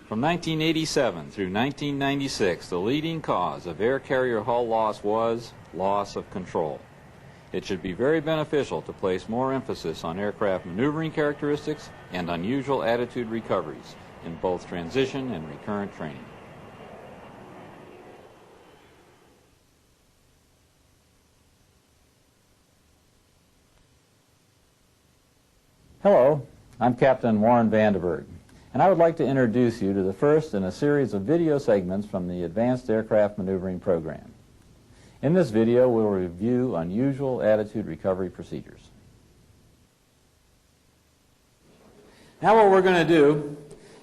From 1987 through 1996, the leading cause of air carrier hull loss was loss of control. It should be very beneficial to place more emphasis on aircraft maneuvering characteristics and unusual attitude recoveries in both transition and recurrent training. Hello, I'm Captain Warren Vandenberg, and I would like to introduce you to the first in a series of video segments from the Advanced Aircraft Maneuvering Program. In this video, we'll review unusual attitude recovery procedures. Now what we're going to do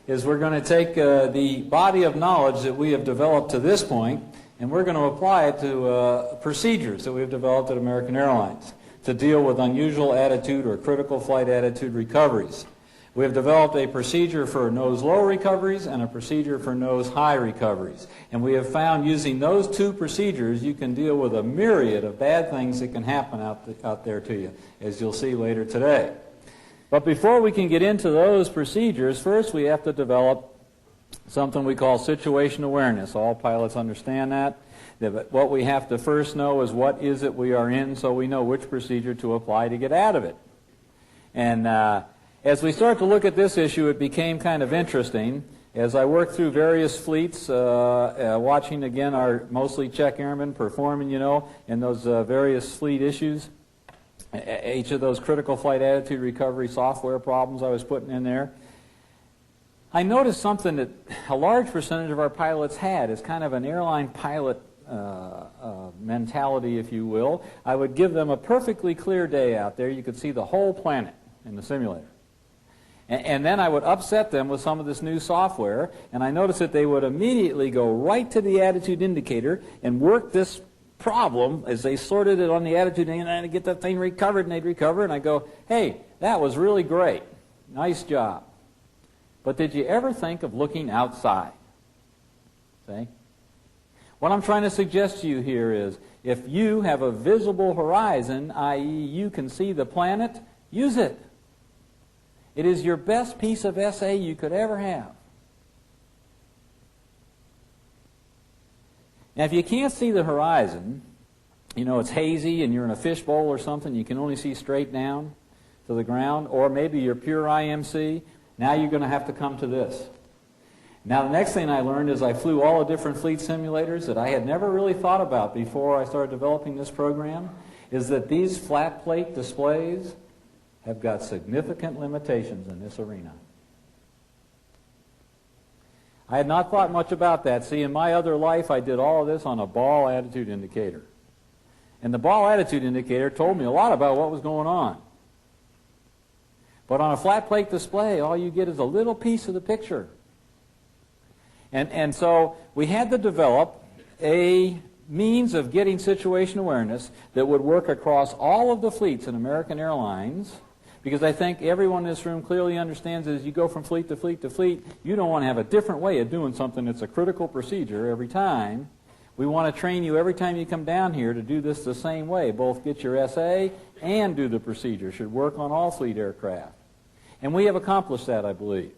is we're going to take the body of knowledge that we have developed to this point, and we're going to apply it to procedures that we've developed at American Airlines to deal with unusual attitude or critical flight attitude recoveries. We have developed a procedure for nose-low recoveries and a procedure for nose-high recoveries. And we have found using those two procedures, you can deal with a myriad of bad things that can happen out there to you, as you'll see later today. But before we can get into those procedures, first we have to develop something we call situation awareness. All pilots understand that. But what we have to first know is what is it we are in, so we know which procedure to apply to get out of it. And as we start to look at this issue, it became kind of interesting. As I worked through various fleets, watching again our mostly Czech airmen performing, in those various fleet issues, each of those critical flight attitude recovery software problems I was putting in there, I noticed something that a large percentage of our pilots had is kind of an airline pilot mentality, if you will. I would give them a perfectly clear day out there. You could see the whole planet in the simulator. And then I would upset them with some of this new software, and I noticed that they would immediately go right to the attitude indicator and work this problem as they sorted it on the attitude and get that thing recovered, and they'd recover, and I go, hey, that was really great. Nice job. But did you ever think of looking outside? See? What I'm trying to suggest to you here is, if you have a visible horizon, i.e. you can see the planet, use it. It is your best piece of SA you could ever have. Now, if you can't see the horizon, it's hazy and you're in a fishbowl or something, you can only see straight down to the ground, or maybe you're pure IMC, now you're going to have to come to this. Now, the next thing I learned is I flew all the different fleet simulators that I had never really thought about before I started developing this program, is that these flat plate displays have got significant limitations in this arena. I had not thought much about that. See, in my other life, I did all of this on a ball attitude indicator. And the ball attitude indicator told me a lot about what was going on. But on a flat plate display, all you get is a little piece of the picture. And so we had to develop a means of getting situation awareness that would work across all of the fleets in American Airlines, because I think everyone in this room clearly understands that as you go from fleet to fleet to fleet, you don't want to have a different way of doing something that's a critical procedure every time. We want to train you every time you come down here to do this the same way, both get your SA and do the procedure. Should work on all fleet aircraft. And we have accomplished that, I believe.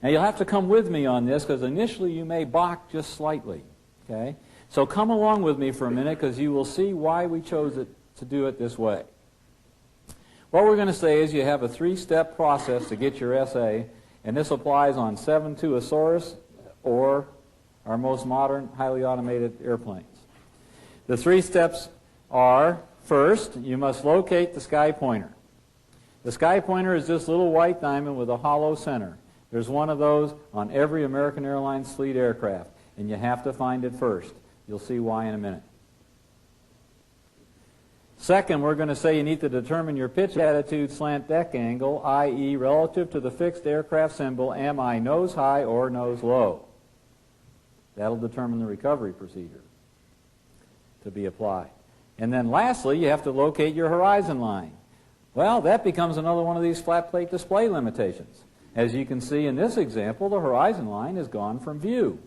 Now, you'll have to come with me on this, because initially you may balk just slightly. Okay? So come along with me for a minute, because you will see why we chose to do it this way. What we're going to say is you have a three-step process to get your SA, and this applies on 7.2 Asaurus or our most modern, highly automated airplanes. The three steps are, first, you must locate the sky pointer. The sky pointer is this little white diamond with a hollow center. There's one of those on every American Airlines fleet aircraft, and you have to find it first. You'll see why in a minute. Second, we're going to say you need to determine your pitch attitude slant deck angle, i.e. relative to the fixed aircraft symbol, am I nose high or nose low? That'll determine the recovery procedure to be applied. And then lastly, you have to locate your horizon line. Well, that becomes another one of these flat plate display limitations. As you can see in this example, the horizon line is gone from view.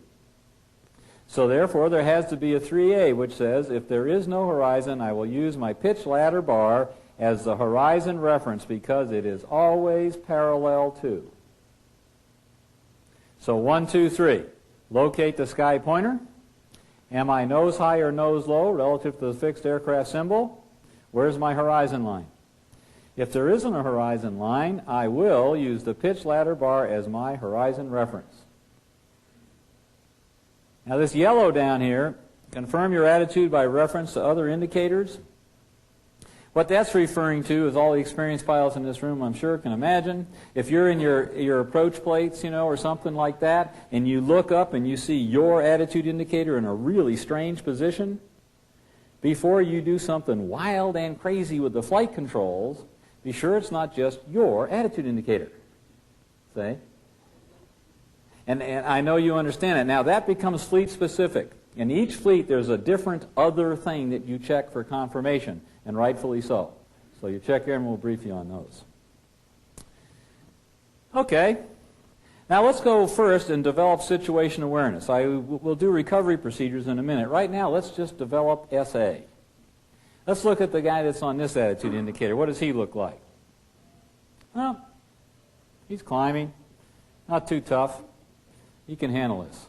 So therefore, there has to be a 3A, which says, if there is no horizon, I will use my pitch ladder bar as the horizon reference because it is always parallel to. So 1, 2, 3. Locate the sky pointer. Am I nose high or nose low relative to the fixed aircraft symbol? Where's my horizon line? If there isn't a horizon line, I will use the pitch ladder bar as my horizon reference. Now this yellow down here, confirm your attitude by reference to other indicators. What that's referring to is all the experienced pilots in this room, I'm sure, can imagine. If you're in your approach plates, or something like that, and you look up and you see your attitude indicator in a really strange position, before you do something wild and crazy with the flight controls, be sure it's not just your attitude indicator. See? And I know you understand it. Now, that becomes fleet specific. In each fleet, there's a different other thing that you check for confirmation, and rightfully so. So you check here, and we'll brief you on those. Okay. Now, let's go first and develop situation awareness. We'll do recovery procedures in a minute. Right now, let's just develop SA. Let's look at the guy that's on this attitude indicator. What does he look like? Well, he's climbing. Not too tough. He can handle this.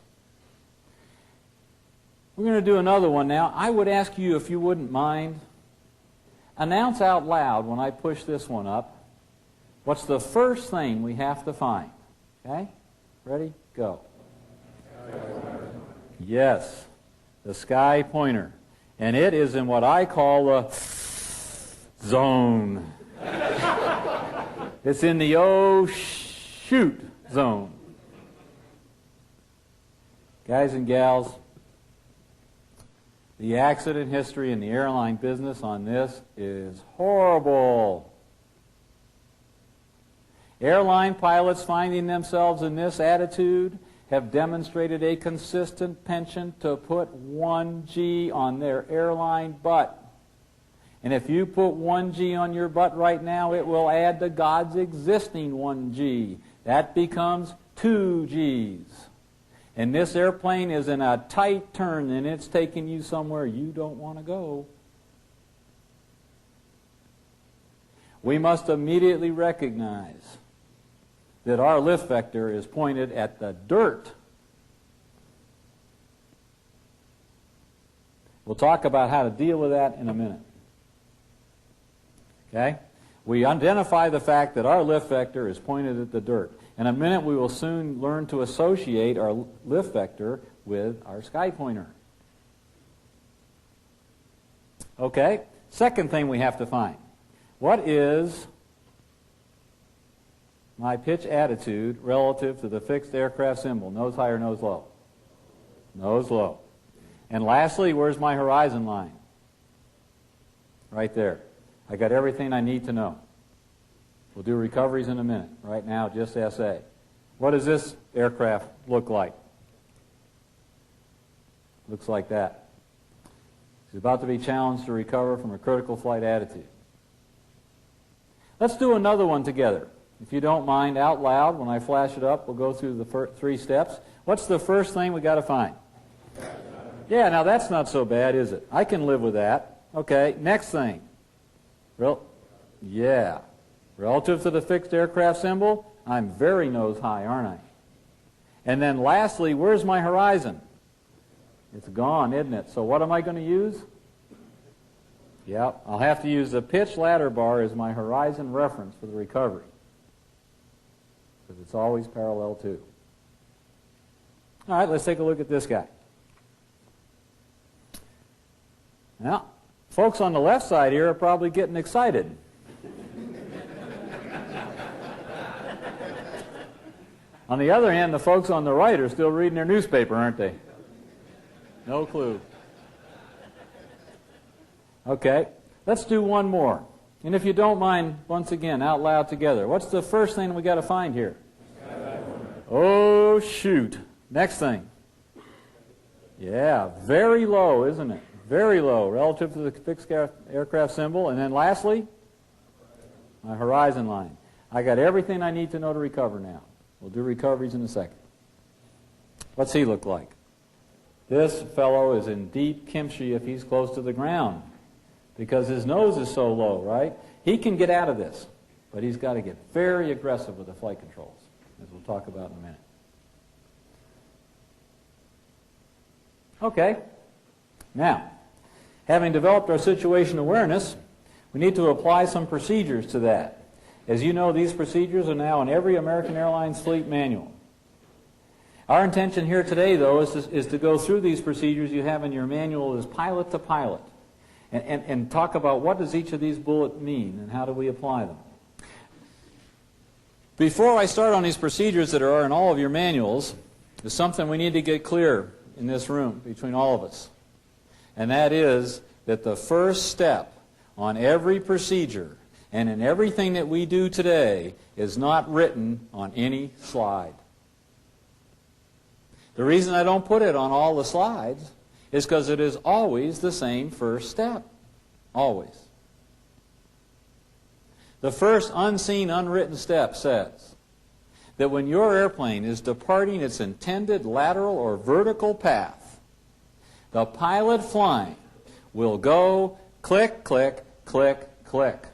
We're going to do another one now. I would ask you, if you wouldn't mind, announce out loud when I push this one up, what's the first thing we have to find? Okay? Ready? Go. Yes, the sky pointer. And it is in what I call the zone. It's in the oh shoot zone. Guys and gals, the accident history in the airline business on this is horrible. Airline pilots finding themselves in this attitude have demonstrated a consistent penchant to put 1G on their airline butt. And if you put 1G on your butt right now, it will add to God's existing 1G. That becomes 2Gs. And this airplane is in a tight turn, and it's taking you somewhere you don't want to go. We must immediately recognize that our lift vector is pointed at the dirt. We'll talk about how to deal with that in a minute. Okay? We identify the fact that our lift vector is pointed at the dirt. In a minute, we will soon learn to associate our lift vector with our sky pointer. Okay? Second thing we have to find. What is my pitch attitude relative to the fixed aircraft symbol? Nose high or nose low? Nose low. And lastly, where's my horizon line? Right there. I got everything I need to know. We'll do recoveries in a minute. Right now, just SA. What does this aircraft look like? Looks like that. He's about to be challenged to recover from a critical flight attitude. Let's do another one together. If you don't mind, out loud, when I flash it up, we'll go through the 3 steps. What's the first thing we got to find? Yeah, now that's not so bad, is it? I can live with that. Okay, next thing. Yeah. Relative to the fixed aircraft symbol, I'm very nose high, aren't I? And then lastly, where's my horizon? It's gone, isn't it? So what am I going to use? Yep, I'll have to use the pitch ladder bar as my horizon reference for the recovery, because it's always parallel to. All right, let's take a look at this guy. Now, folks on the left side here are probably getting excited. On the other hand, the folks on the right are still reading their newspaper, aren't they? No clue. Okay, let's do one more. And if you don't mind, once again, out loud together. What's the first thing we got to find here? Oh, shoot. Next thing. Yeah, very low, isn't it? Very low relative to the fixed aircraft symbol. And then lastly, my horizon line. I got everything I need to know to recover now. We'll do recoveries in a second. What's he look like? This fellow is in deep kimchi if he's close to the ground, because his nose is so low, right? He can get out of this, but he's got to get very aggressive with the flight controls, as we'll talk about in a minute. Okay. Now, having developed our situation awareness, we need to apply some procedures to that. As you know, these procedures are now in every American Airlines fleet manual. Our intention here today, though, is to go through these procedures you have in your manual as pilot to pilot and talk about what does each of these bullets mean and how do we apply them. Before I start on these procedures that are in all of your manuals, there's something we need to get clear in this room between all of us. And that is that the first step on every procedure and in everything that we do today is not written on any slide. The reason I don't put it on all the slides is because it is always the same first step. Always. The first unseen, unwritten step says that when your airplane is departing its intended lateral or vertical path, the pilot flying will go click, click, click, click.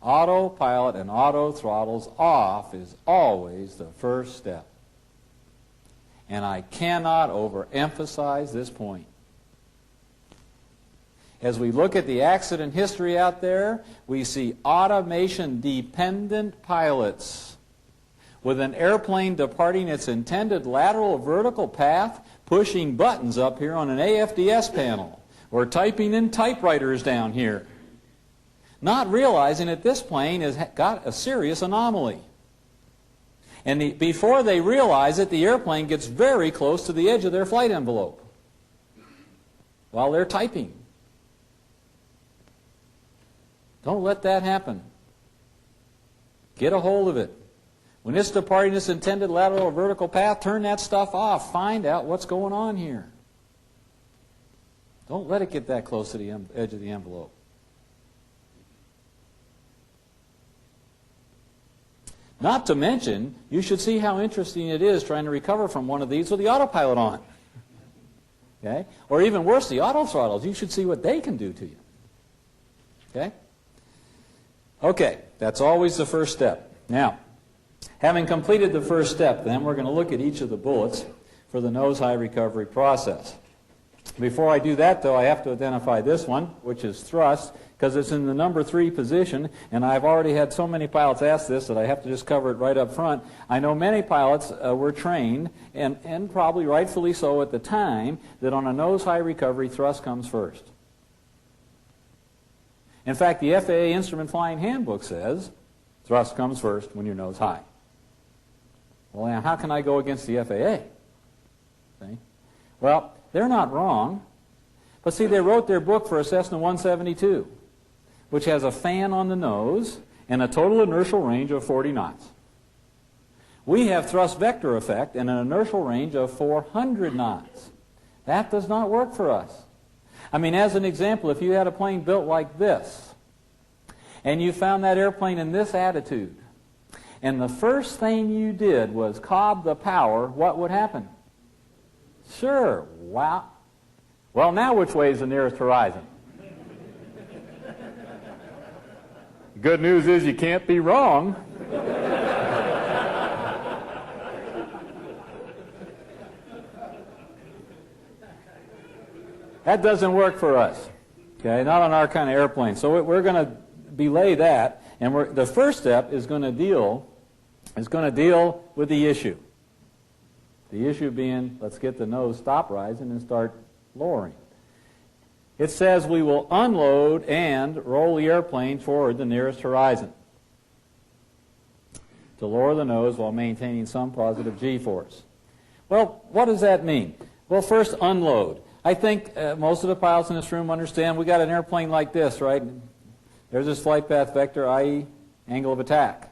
Autopilot and auto throttles off is always the first step. And I cannot overemphasize this point. As we look at the accident history out there, we see automation-dependent pilots with an airplane departing its intended lateral or vertical path, pushing buttons up here on an AFDS panel, or typing in typewriters down here, not realizing that this plane has got a serious anomaly. And before they realize it, the airplane gets very close to the edge of their flight envelope while they're typing. Don't let that happen. Get a hold of it. When it's departing its intended lateral or vertical path, turn that stuff off. Find out what's going on here. Don't let it get that close to the edge of the envelope. Not to mention, you should see how interesting it is trying to recover from one of these with the autopilot on. Okay? Or even worse, the auto throttles. You should see what they can do to you. Okay? Okay, that's always the first step. Now, having completed the first step, then we're going to look at each of the bullets for the nose-high recovery process. Before I do that, though, I have to identify this one, which is thrust, because it's in the number 3 position, and I've already had so many pilots ask this that I have to just cover it right up front. I know many pilots were trained, and probably rightfully so at the time, that on a nose-high recovery, thrust comes first. In fact, the FAA Instrument Flying Handbook says thrust comes first when you're nose high. Well, now, how can I go against the FAA? See? Well, they're not wrong. But see, they wrote their book for a Cessna 172, which has a fan on the nose and a total inertial range of 40 knots. We have thrust vector effect and an inertial range of 400 knots. That does not work for us. I mean, as an example, if you had a plane built like this, and you found that airplane in this attitude, and the first thing you did was cob the power, what would happen? Sure, wow. Well, now which way is the nearest horizon? Good news is you can't be wrong. That doesn't work for us, okay? Not on our kind of airplane. So we're going to belay that, and the first step is going to deal with the issue. The issue being, let's get the nose stop rising and start lowering. It says we will unload and roll the airplane toward the nearest horizon to lower the nose while maintaining some positive G-force. Well, what does that mean? Well, first, unload. I think most of the pilots in this room understand we got an airplane like this, right? There's this flight path vector, i.e. angle of attack.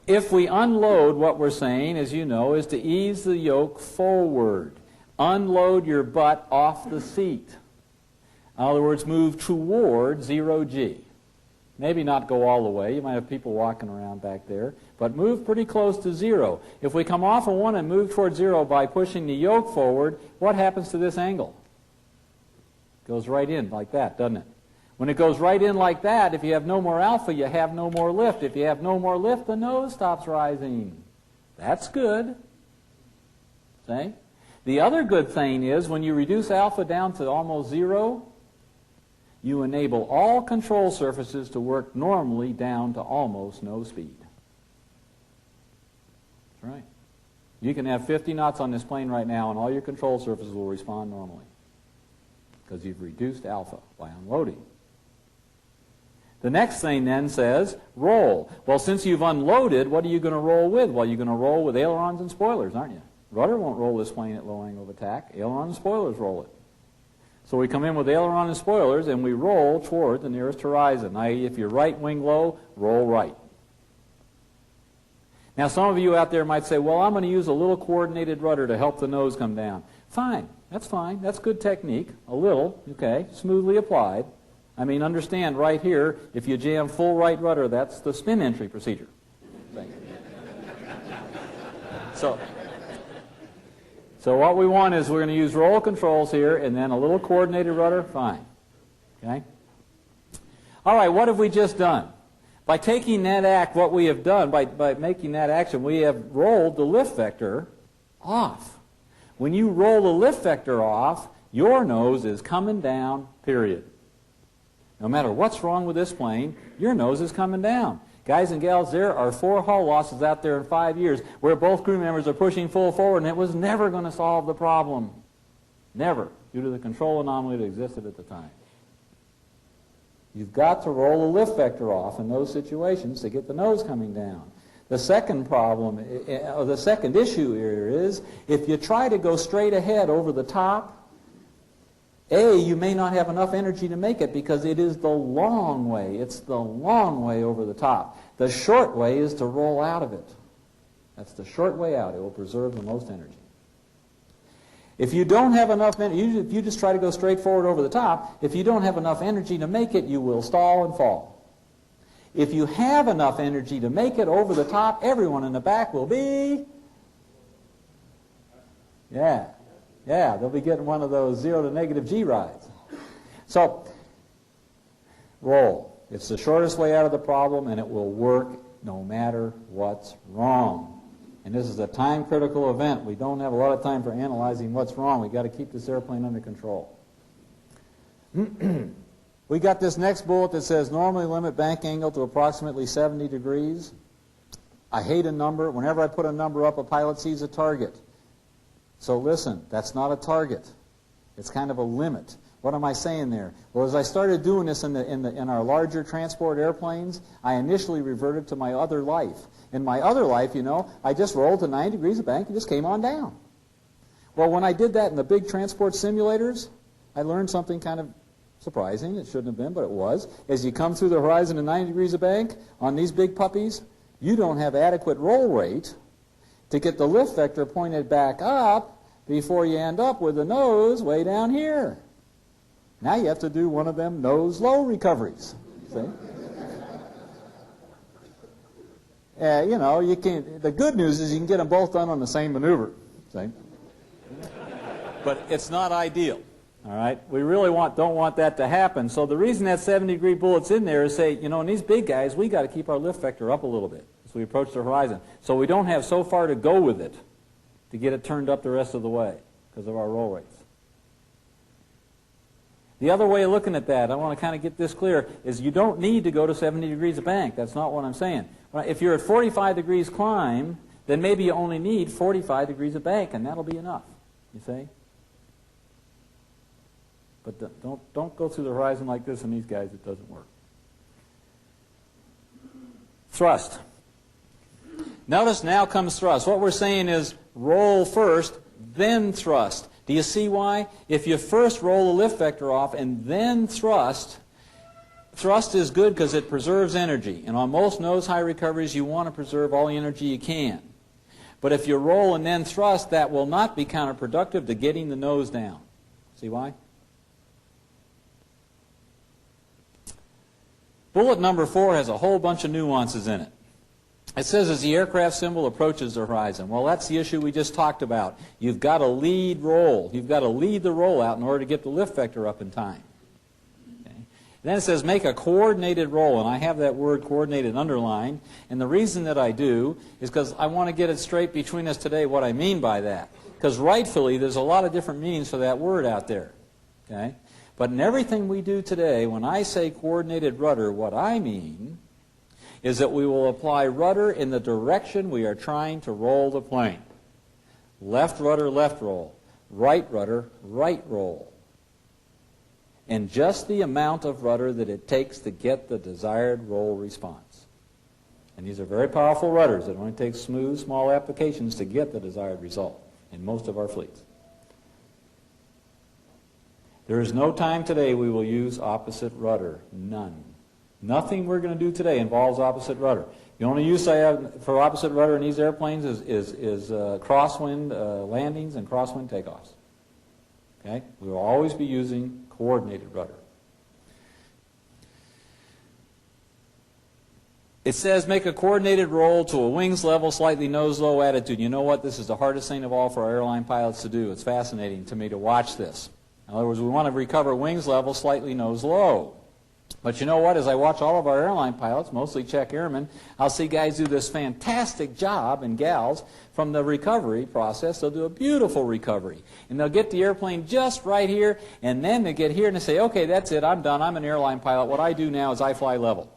If we unload, what we're saying, as you know, is to ease the yoke forward. Unload your butt off the seat. In other words, move toward 0G. Maybe not go all the way. You might have people walking around back there. But move pretty close to 0. If we come off of 1 and move toward 0 by pushing the yoke forward, what happens to this angle? It goes right in like that, doesn't it? When it goes right in like that, if you have no more alpha, you have no more lift. If you have no more lift, the nose stops rising. That's good. See? The other good thing is when you reduce alpha down to almost zero, you enable all control surfaces to work normally down to almost no speed. That's right. You can have 50 knots on this plane right now and all your control surfaces will respond normally because you've reduced alpha by unloading. The next thing then says roll. Well, since you've unloaded, what are you going to roll with? Well, you're going to roll with ailerons and spoilers, aren't you? Rudder won't roll this plane at low angle of attack. Aileron and spoilers roll it. So we come in with aileron and spoilers and we roll toward the nearest horizon. i.e., if you're right wing low, roll right. Now some of you out there might say, well, I'm going to use a little coordinated rudder to help the nose come down. Fine. That's fine. That's good technique. A little, okay, smoothly applied. I mean, understand right here, if you jam full right rudder, that's the spin entry procedure. So what we want is we're going to use roll controls here and then a little coordinated rudder, fine. Okay? All right, what have we just done? By taking that act, what we have done, by making that action, we have rolled the lift vector off. When you roll the lift vector off, your nose is coming down, period. No matter what's wrong with this plane, your nose is coming down. Guys and gals, there are 4 hull losses out there in 5 years where both crew members are pushing full forward, and it was never going to solve the problem. Never, due to the control anomaly that existed at the time. You've got to roll the lift vector off in those situations to get the nose coming down. The second problem, or the second issue here is, if you try to go straight ahead over the top, you may not have enough energy to make it because it is the long way. It's the long way over the top. The short way is to roll out of it. That's the short way out. It will preserve the most energy. If you don't have enough energy, if you just try to go straight forward over the top, if you don't have enough energy to make it, you will stall and fall. If you have enough energy to make it over the top, everyone in the back will be... Yeah, they'll be getting one of those 0 to negative G rides. So, roll. It's the shortest way out of the problem, and it will work no matter what's wrong. And this is a time-critical event. We don't have a lot of time for analyzing what's wrong. We've got to keep this airplane under control. We got this next bullet that says normally limit bank angle to approximately 70 degrees. I hate a number. Whenever I put a number up, a pilot sees a target. So listen, that's not a target. It's kind of a limit. What am I saying there? Well, as I started doing this in our larger transport airplanes, I initially reverted to my other life. In my other life, you know, I just rolled to 90 degrees of bank and just came on down. Well, when I did that in the big transport simulators, I learned something kind of surprising. It shouldn't have been, but it was. As you come through the horizon at 90 degrees of bank, on these big puppies, you don't have adequate roll rate to get the lift vector pointed back up before you end up with the nose way down here. Now you have to do one of them nose low recoveries. See? You know, you can. The good news is you can get them both done on the same maneuver. See? But it's not ideal. All right, we really don't want that to happen. So the reason that 70-degree bullet's in there is say, you know, in these big guys, we got to keep our lift vector up a little bit as we approach the horizon. So we don't have so far to go with it to get it turned up the rest of the way because of our roll rates. The other way of looking at that, I want to kind of get this clear, is you don't need to go to 70 degrees of bank. That's not what I'm saying. If you're at 45 degrees climb, then maybe you only need 45 degrees of bank, and that'll be enough, you see? But don't go through the horizon like this in these guys. It doesn't work. Thrust. Notice now comes thrust. What we're saying is roll first, then thrust. Do you see why? If you first roll the lift vector off and then thrust, thrust is good because it preserves energy. And on most nose high recoveries, you want to preserve all the energy you can. But if you roll and then thrust, that will not be counterproductive to getting the nose down. See why? Bullet number 4 has a whole bunch of nuances in it. It says as the aircraft symbol approaches the horizon. Well, that's the issue we just talked about. You've got to lead roll. You've got to lead the roll out in order to get the lift vector up in time. Okay? Then it says make a coordinated roll, and I have that word coordinated underlined. And the reason that I do is because I want to get it straight between us today what I mean by that. Because rightfully, there's a lot of different meanings for that word out there. Okay? But in everything we do today, when I say coordinated rudder, what I mean is that we will apply rudder in the direction we are trying to roll the plane. Left rudder, left roll. Right rudder, right roll. And just the amount of rudder that it takes to get the desired roll response. And these are very powerful rudders. It only takes smooth, small applications to get the desired result in most of our fleets. There is no time today we will use opposite rudder. None. Nothing we're going to do today involves opposite rudder. The only use I have for opposite rudder in these airplanes is crosswind landings and crosswind takeoffs. Okay? We will always be using coordinated rudder. It says make a coordinated roll to a wings level, slightly nose low attitude. You know what? This is the hardest thing of all for our airline pilots to do. It's fascinating to me to watch this. In other words, we want to recover wings level, slightly nose low. But you know what? As I watch all of our airline pilots, mostly Czech airmen, I'll see guys do this fantastic job, and gals, from the recovery process. They'll do a beautiful recovery. And they'll get the airplane just right here, and then they get here and they say, okay, that's it, I'm done, I'm an airline pilot. What I do now is I fly level.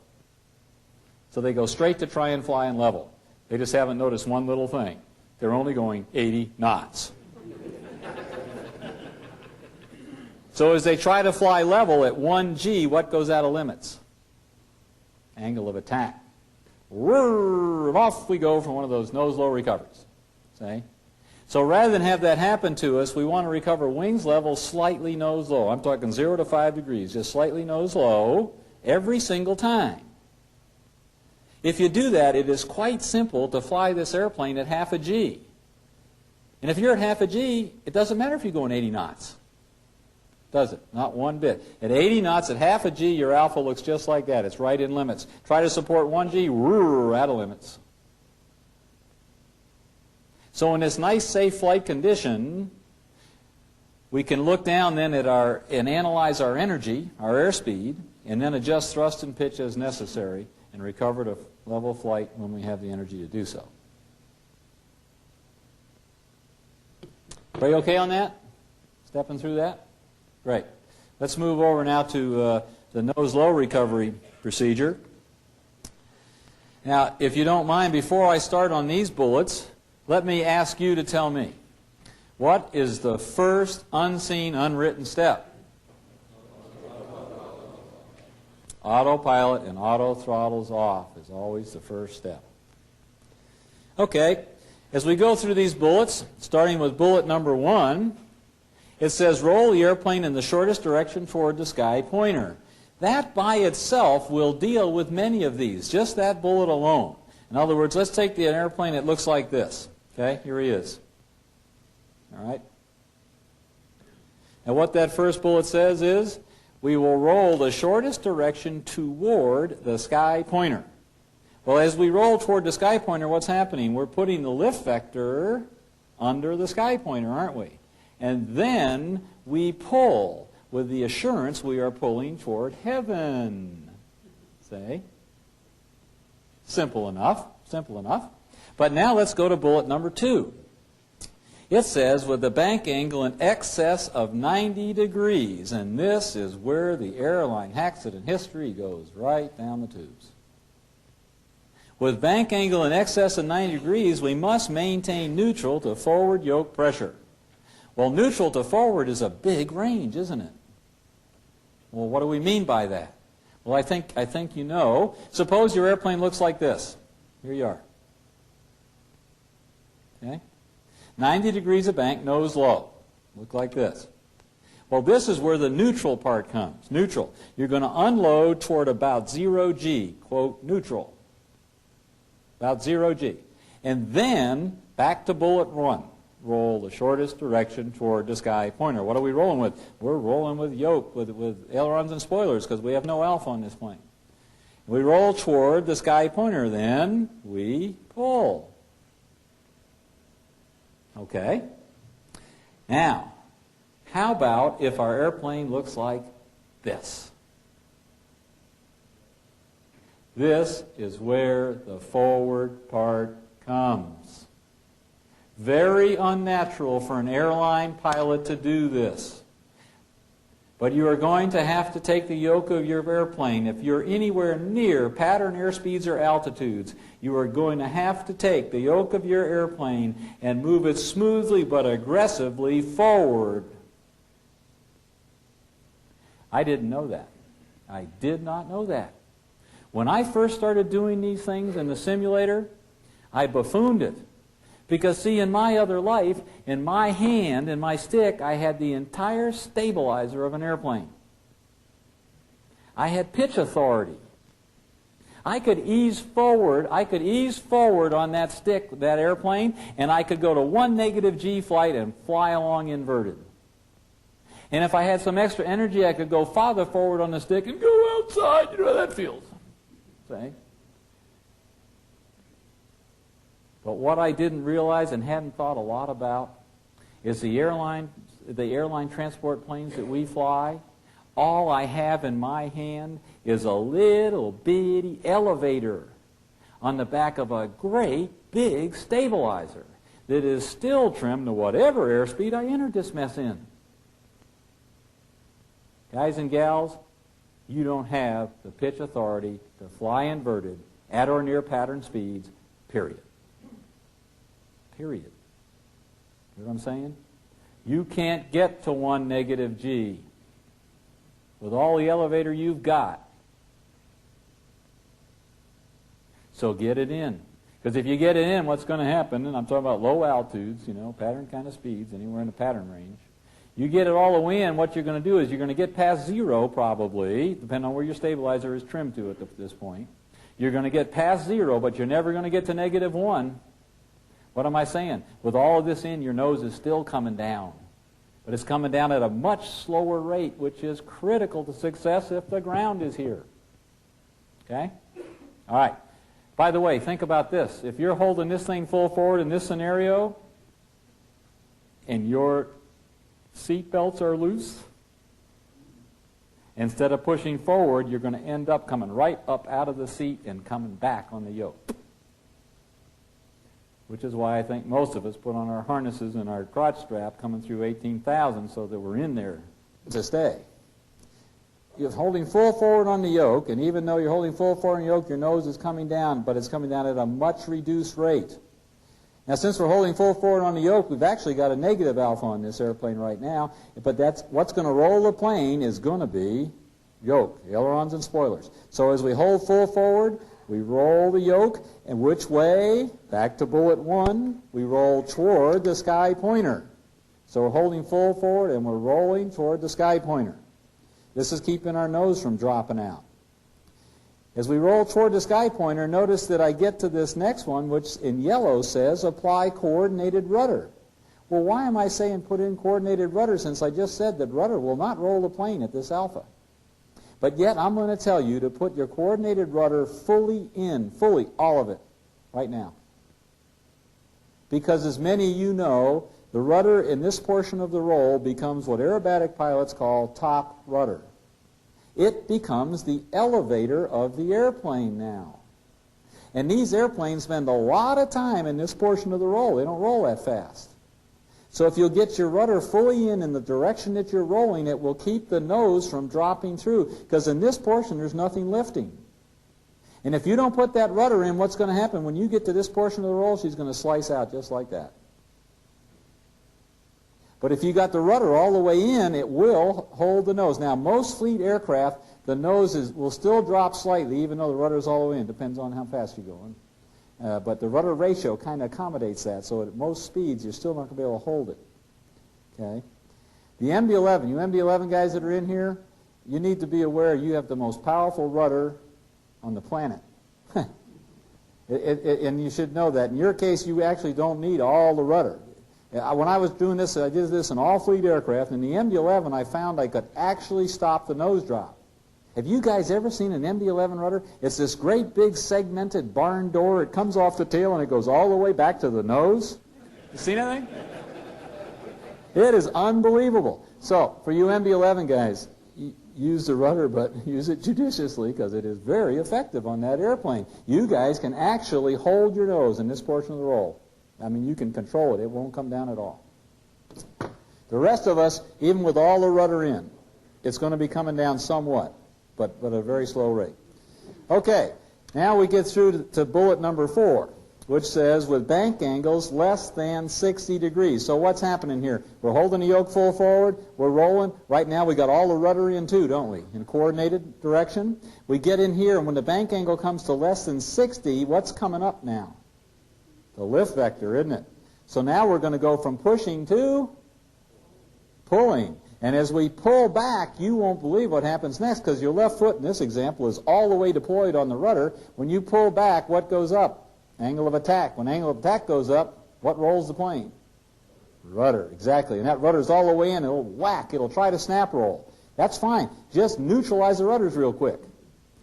So they go straight to try and fly in level. They just haven't noticed one little thing. They're only going 80 knots. So as they try to fly level at 1G, what goes out of limits? Angle of attack. Whirr, off we go from one of those nose-low recoveries. See? So rather than have that happen to us, we want to recover wings level slightly nose-low. I'm talking 0 to 5 degrees, just slightly nose-low every single time. If you do that, it is quite simple to fly this airplane at half a G. And if you're at half a G, it doesn't matter if you're going 80 knots. Does it? Not one bit. At 80 knots, at half a G, your alpha looks just like that. It's right in limits. Try to support 1G, whoo, out of limits. So in this nice, safe flight condition, we can look down then at and analyze our energy, our airspeed, and then adjust thrust and pitch as necessary and recover to level flight when we have the energy to do so. Everybody okay on that? Stepping through that? Great. Let's move over now to the nose-low recovery procedure. Now, if you don't mind, before I start on these bullets, let me ask you to tell me, what is the first unseen, unwritten step? Autopilot and auto throttles off is always the first step. Okay, as we go through these bullets, starting with bullet number 1, it says roll the airplane in the shortest direction toward the sky pointer. That by itself will deal with many of these, just that bullet alone. In other words, let's take an airplane that looks like this. Okay, here he is. All right. And what that first bullet says is, we will roll the shortest direction toward the sky pointer. Well, as we roll toward the sky pointer, what's happening? We're putting the lift vector under the sky pointer, aren't we? And then we pull with the assurance we are pulling toward heaven. Say? Simple enough. Simple enough. But now let's go to bullet number 2. It says with the bank angle in excess of 90 degrees. And this is where the airline accident history goes right down the tubes. With bank angle in excess of 90 degrees, we must maintain neutral to forward yoke pressure. Well, neutral to forward is a big range, isn't it? Well, what do we mean by that? Well, I think you know. Suppose your airplane looks like this. Here you are. Okay? 90 degrees of bank, nose low. Look like this. Well, this is where the neutral part comes. Neutral. You're going to unload toward about 0G, quote, neutral. About 0G. And then, back to bullet 1. Roll the shortest direction toward the sky pointer. What are we rolling with? We're rolling with yoke, with ailerons and spoilers, because we have no alpha on this plane. We roll toward the sky pointer, then we pull. Okay? Now, how about if our airplane looks like this? This is where the forward part comes. Very unnatural for an airline pilot to do this. But you are going to have to take the yoke of your airplane. If you're anywhere near pattern airspeeds or altitudes, you are going to have to take the yoke of your airplane and move it smoothly but aggressively forward. I didn't know that. I did not know that. When I first started doing these things in the simulator, I buffooned it. Because, see, in my other life, in my hand, in my stick, I had the entire stabilizer of an airplane. I had pitch authority. I could ease forward on that stick, that airplane, and I could go to 1 negative G flight and fly along inverted. And if I had some extra energy, I could go farther forward on the stick and go outside. You know how that feels. See? But what I didn't realize and hadn't thought a lot about is the airline transport planes that we fly, all I have in my hand is a little bitty elevator on the back of a great big stabilizer that is still trimmed to whatever airspeed I entered this mess in. Guys and gals, you don't have the pitch authority to fly inverted at or near pattern speeds, period. Period. You know what I'm saying? You can't get to 1 negative G with all the elevator you've got. So get it in. Because if you get it in, what's going to happen, and I'm talking about low altitudes, pattern kind of speeds, anywhere in the pattern range. You get it all the way in, what you're going to do is you're going to get past 0 probably, depending on where your stabilizer is trimmed to at this point. You're going to get past 0, but you're never going to get to -1. What am I saying? With all of this in, your nose is still coming down. But it's coming down at a much slower rate, which is critical to success if the ground is here. Okay? All right. By the way, think about this. If you're holding this thing full forward in this scenario, and your seat belts are loose, instead of pushing forward, you're going to end up coming right up out of the seat and coming back on the yoke. Which is why I think most of us put on our harnesses and our crotch strap coming through 18,000 so that we're in there to stay. You're holding full forward on the yoke, and even though you're holding full forward on the yoke, your nose is coming down, but it's coming down at a much reduced rate. Now, since we're holding full forward on the yoke, we've actually got a negative alpha on this airplane right now, but that's what's going to roll the plane is going to be yoke, ailerons and spoilers. So as we hold full forward, we roll the yoke, and which way? Back to bullet 1, we roll toward the sky pointer. So we're holding full forward, and we're rolling toward the sky pointer. This is keeping our nose from dropping out. As we roll toward the sky pointer, notice that I get to this next one, which in yellow says apply coordinated rudder. Well, why am I saying put in coordinated rudder since I just said that rudder will not roll the plane at this alpha? But yet, I'm going to tell you to put your coordinated rudder fully in, fully, all of it, right now. Because as many of you know, the rudder in this portion of the roll becomes what aerobatic pilots call top rudder. It becomes the elevator of the airplane now. And these airplanes spend a lot of time in this portion of the roll. They don't roll that fast. So if you'll get your rudder fully in the direction that you're rolling, it will keep the nose from dropping through. Because in this portion, there's nothing lifting. And if you don't put that rudder in, what's going to happen? When you get to this portion of the roll, she's going to slice out just like that. But if you got the rudder all the way in, it will hold the nose. Now, most fleet aircraft, the nose will still drop slightly, even though the rudder is all the way in. Depends on how fast you're going. But the rudder ratio kind of accommodates that, so at most speeds, you're still not going to be able to hold it. Okay? The MD-11, you MD-11 guys that are in here, you need to be aware you have the most powerful rudder on the planet. And you should know that. In your case, you actually don't need all the rudder. When I was doing this, I did this in all fleet aircraft. In the MD-11, I found I could actually stop the nose drop. Have you guys ever seen an MD-11 rudder? It's this great big segmented barn door. It comes off the tail and it goes all the way back to the nose. You seen anything? It is unbelievable. So, for you MD-11 guys, use the rudder, but use it judiciously because it is very effective on that airplane. You guys can actually hold your nose in this portion of the roll. I mean, you can control it. It won't come down at all. The rest of us, even with all the rudder in, it's going to be coming down somewhat, but at a very slow rate. Okay, now we get through to bullet number 4, which says with bank angles less than 60 degrees. So what's happening here? We're holding the yoke full forward. We're rolling. Right now we got all the rudder in too, don't we? In coordinated direction. We get in here, and when the bank angle comes to less than 60, what's coming up now? The lift vector, isn't it? So now we're going to go from pushing to pulling. And as we pull back, you won't believe what happens next, because your left foot in this example is all the way deployed on the rudder. When you pull back, what goes up? Angle of attack. When angle of attack goes up, what rolls the plane? Rudder, exactly. And that rudder's all the way in. It'll whack. It'll try to snap roll. That's fine. Just neutralize the rudders real quick.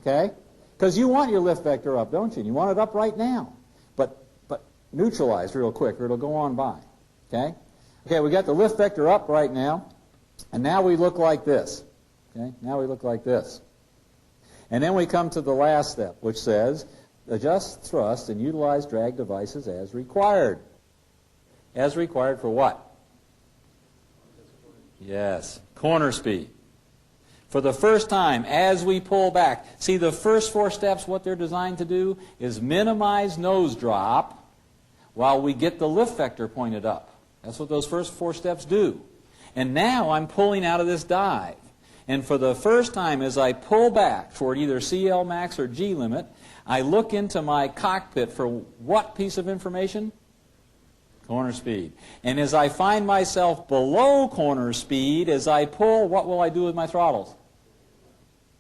Okay? Because you want your lift vector up, don't you? And you want it up right now. But neutralize real quick, or it'll go on by. Okay? Okay, we got the lift vector up right now. And now we look like this. Okay? Now we look like this. And then we come to the last step, which says adjust thrust and utilize drag devices as required. As required for what? Yes, corner speed. For the first time, as we pull back, see the first 4 steps, what they're designed to do is minimize nose drop while we get the lift vector pointed up. That's what those first 4 steps do. And now I'm pulling out of this dive. And for the first time, as I pull back toward either CL max or G limit, I look into my cockpit for what piece of information? Corner speed. And as I find myself below corner speed, as I pull, what will I do with my throttles?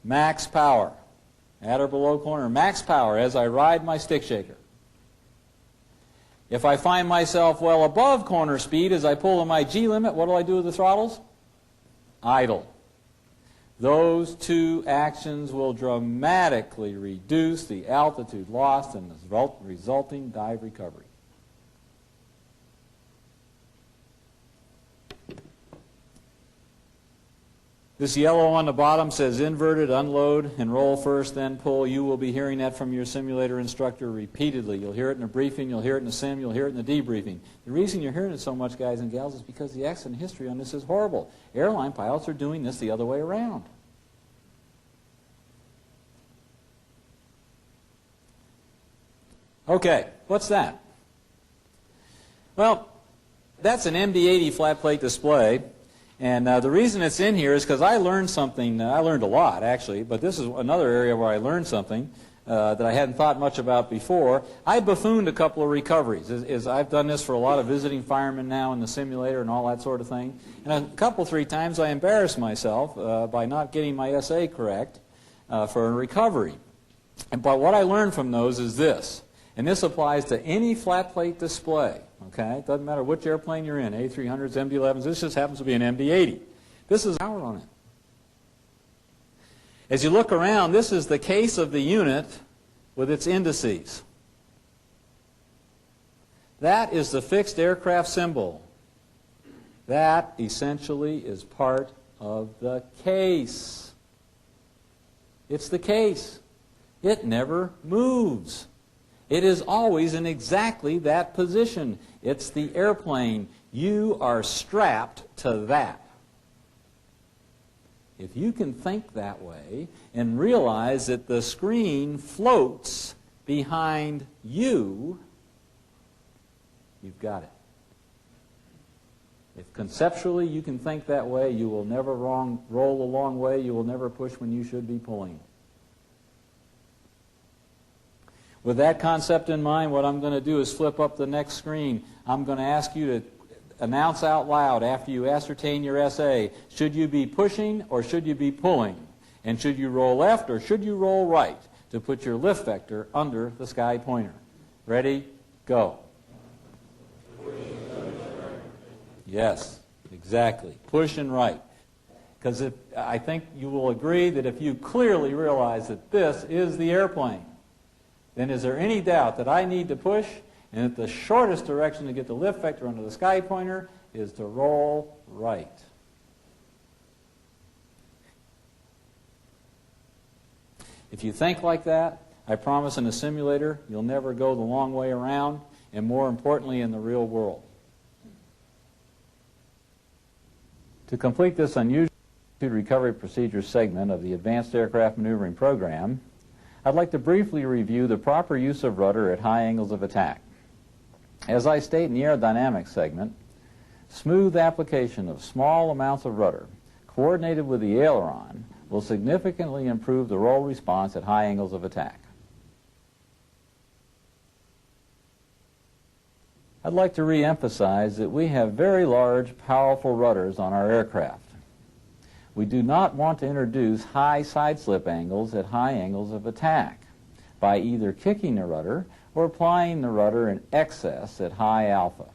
Max power. At or below corner. Max power as I ride my stick shaker. If I find myself well above corner speed, as I pull in my G limit, what do I do with the throttles? Idle. Those 2 actions will dramatically reduce the altitude lost and the resulting dive recovery. This yellow on the bottom says inverted, unload, and roll first, then pull. You will be hearing that from your simulator instructor repeatedly. You'll hear it in the briefing, you'll hear it in the sim, you'll hear it in the debriefing. The reason you're hearing it so much, guys and gals, is because the accident history on this is horrible. Airline pilots are doing this the other way around. Okay, what's that? Well, that's an MD-80 flat plate display. And the reason it's in here is because I learned something. I learned a lot, actually, but this is another area where I learned something that I hadn't thought much about before. I buffooned a couple of recoveries. I've done this for a lot of visiting firemen now in the simulator and all that sort of thing. And a couple, 3 times I embarrassed myself by not getting my SA correct for a recovery. But what I learned from those is this, and this applies to any flat plate display. Okay, it doesn't matter which airplane you're in, A300s, MD-11s, this just happens to be an MD-80. This is power on it. As you look around, this is the case of the unit with its indices. That is the fixed aircraft symbol. That essentially is part of the case. It's the case. It never moves. It is always in exactly that position. It's the airplane. You are strapped to that. If you can think that way and realize that the screen floats behind you, you've got it. If conceptually you can think that way, you will never roll the long way. You will never push when you should be pulling. With that concept in mind, what I'm going to do is flip up the next screen. I'm going to ask you to announce out loud after you ascertain your SA, should you be pushing or should you be pulling? And should you roll left or should you roll right to put your lift vector under the sky pointer? Ready? Go. Yes, exactly. Push and right. Because I think you will agree that if you clearly realize that this is the airplane, then is there any doubt that I need to push, and that the shortest direction to get the lift vector under the sky pointer is to roll right? If you think like that, I promise in a simulator you'll never go the long way around, and more importantly in the real world. To complete this unusual recovery procedure segment of the Advanced Aircraft Maneuvering Program, I'd like to briefly review the proper use of rudder at high angles of attack. As I state in the aerodynamics segment, smooth application of small amounts of rudder coordinated with the aileron will significantly improve the roll response at high angles of attack. I'd like to re-emphasize that we have very large, powerful rudders on our aircraft. We do not want to introduce high side slip angles at high angles of attack by either kicking the rudder or applying the rudder in excess at high alpha.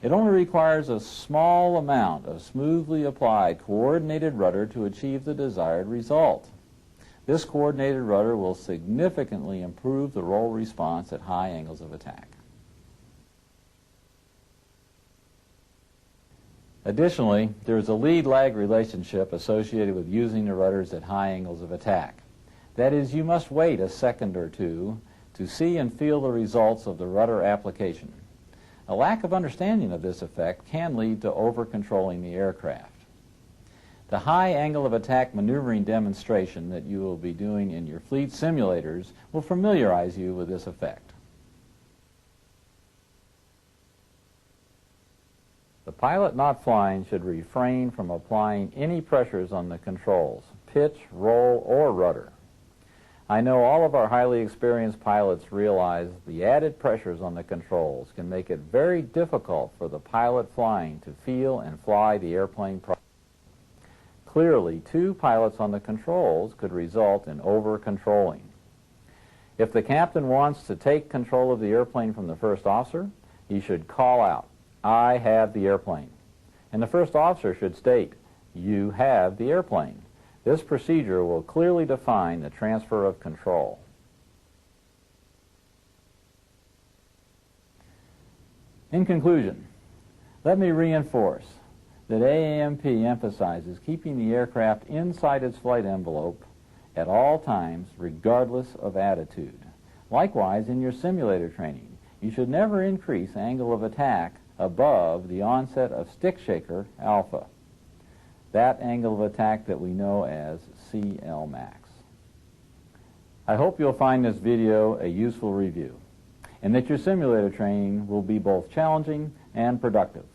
It only requires a small amount of smoothly applied coordinated rudder to achieve the desired result. This coordinated rudder will significantly improve the roll response at high angles of attack. Additionally, there is a lead-lag relationship associated with using the rudders at high angles of attack. That is, you must wait a second or two to see and feel the results of the rudder application. A lack of understanding of this effect can lead to over-controlling the aircraft. The high angle of attack maneuvering demonstration that you will be doing in your fleet simulators will familiarize you with this effect. The pilot not flying should refrain from applying any pressures on the controls, pitch, roll, or rudder. I know all of our highly experienced pilots realize the added pressures on the controls can make it very difficult for the pilot flying to feel and fly the airplane properly. Clearly, two pilots on the controls could result in over-controlling. If the captain wants to take control of the airplane from the first officer, he should call out, "I have the airplane." And the first officer should state, "You have the airplane." This procedure will clearly define the transfer of control. In conclusion, let me reinforce that AAMP emphasizes keeping the aircraft inside its flight envelope at all times, regardless of attitude. Likewise, in your simulator training, you should never increase angle of attack above the onset of stick shaker alpha, that angle of attack that we know as CLmax. I hope you'll find this video a useful review, and that your simulator training will be both challenging and productive.